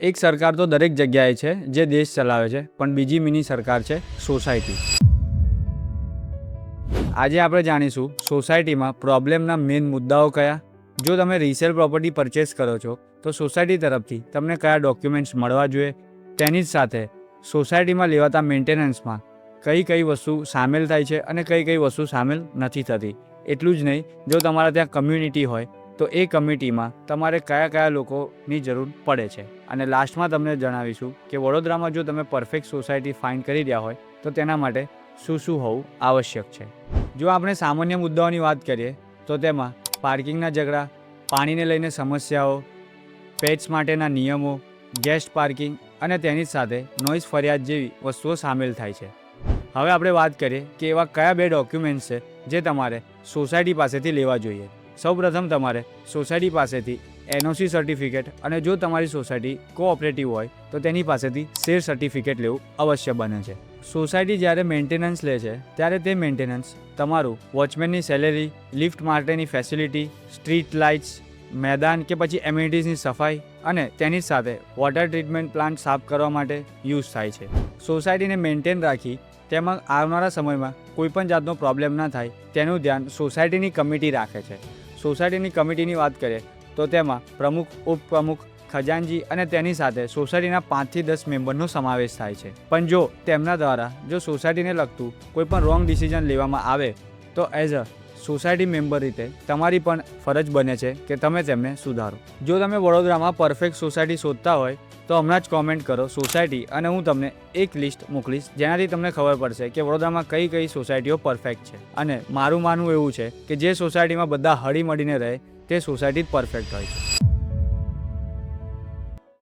એક સરકાર તો દરેક જગ્યાએ છે જે દેશ ચલાવે છે, પણ બીજી મિની સરકાર છે સોસાયટી. આજે આપણે જાણીશું સોસાયટીમાં પ્રોબ્લેમના મેઇન મુદ્દાઓ કયા. જો તમે રીસેલ પ્રોપર્ટી પરચેસ કરો છો તો સોસાયટી તરફથી તમને કયા ડોક્યુમેન્ટ્સ મળવા જોઈએ, તેની જ સાથે સોસાયટીમાં લેવાતા મેન્ટેનન્સમાં કઈ કઈ વસ્તુ સામેલ થાય છે અને કઈ કઈ વસ્તુ સામેલ નથી થતી. એટલું જ નહીં, જો તમારા ત્યાં કમ્યુનિટી હોય તો એ કમિટીમાં તમારે કયા કયા લોકોની જરૂર પડે છે. અને લાસ્ટમાં તમને જણાવીશું કે વડોદરામાં જો તમે પરફેક્ટ સોસાયટી ફાઇન્ડ કરી રહ્યા હોય તો તેના માટે શું શું હોવું આવશ્યક છે. જો આપણે સામાન્ય મુદ્દાઓની વાત કરીએ તો તેમાં પાર્કિંગના ઝઘડા, પાણીને લઈને સમસ્યાઓ, પેટ્સ માટેના નિયમો, ગેસ્ટ પાર્કિંગ અને તેની સાથે નોઇઝ ફરિયાદ જેવી વસ્તુઓ સામેલ થાય છે. હવે આપણે વાત કરીએ કે એવા કયા બે ડોક્યુમેન્ટ્સ છે જે તમારે સોસાયટી પાસેથી લેવા જોઈએ. સૌપ્રથમ તમારે સોસાયટી પાસેથી NOC સર્ટિફિકેટ અને જો તમારી સોસાયટી કોઓપરેટિવ હોય તો તેની પાસેથી શેર સર્ટિફિકેટ લેવું અવશ્ય બને છે. સોસાયટી જ્યારે મેન્ટેનન્સ લે છે ત્યારે તે મેન્ટેનન્સ તમારું વોચમેનની સેલેરી, લિફ્ટ માટેની ફેસિલિટી, સ્ટ્રીટ લાઇટ્સ, મેદાન કે પછી એમ્યુનિટીઝની સફાઈ અને તેની સાથે વોટર ટ્રીટમેન્ટ પ્લાન્ટ સાફ કરવા માટે યુઝ થાય છે. સોસાયટીને મેન્ટેન રાખી તેમાં આવનારા સમયમાં કોઈપણ જાતનો પ્રોબ્લેમ ના થાય તેનું ધ્યાન સોસાયટીની કમિટી રાખે છે. સોસાયટીની કમિટીની વાત કરીએ તો તેમાં પ્રમુખ, ઉપપ્રમુખ, ખજાનજી અને તેની સાથે સોસાયટીના 5 થી 10 મેમ્બરનો સમાવેશ થાય છે. પણ જો તેમના દ્વારા જો સોસાયટીને લગતું કોઈપણ રોંગ ડિસિઝન લેવામાં આવે તો એઝ અ સોસાયટી મેમ્બર રીતે તમારી પણ ફરજ બને છે કે તમે તેમને સુધારો. જો તમે વડોદરામાં પરફેક્ટ સોસાયટી શોધતા હોય તો હમણાં જ કોમેન્ટ કરો સોસાયટી અને હું તમને એક લિસ્ટ મોકલીશ જેનાથી તમને ખબર પડશે કે વડોદરામાં કઈ કઈ સોસાયટીઓ પરફેક્ટ છે. અને મારું માનવું એવું છે કે જે સોસાયટીમાં બધા હળી મળીને રહે તે સોસાયટી જ પરફેક્ટ હોય છે.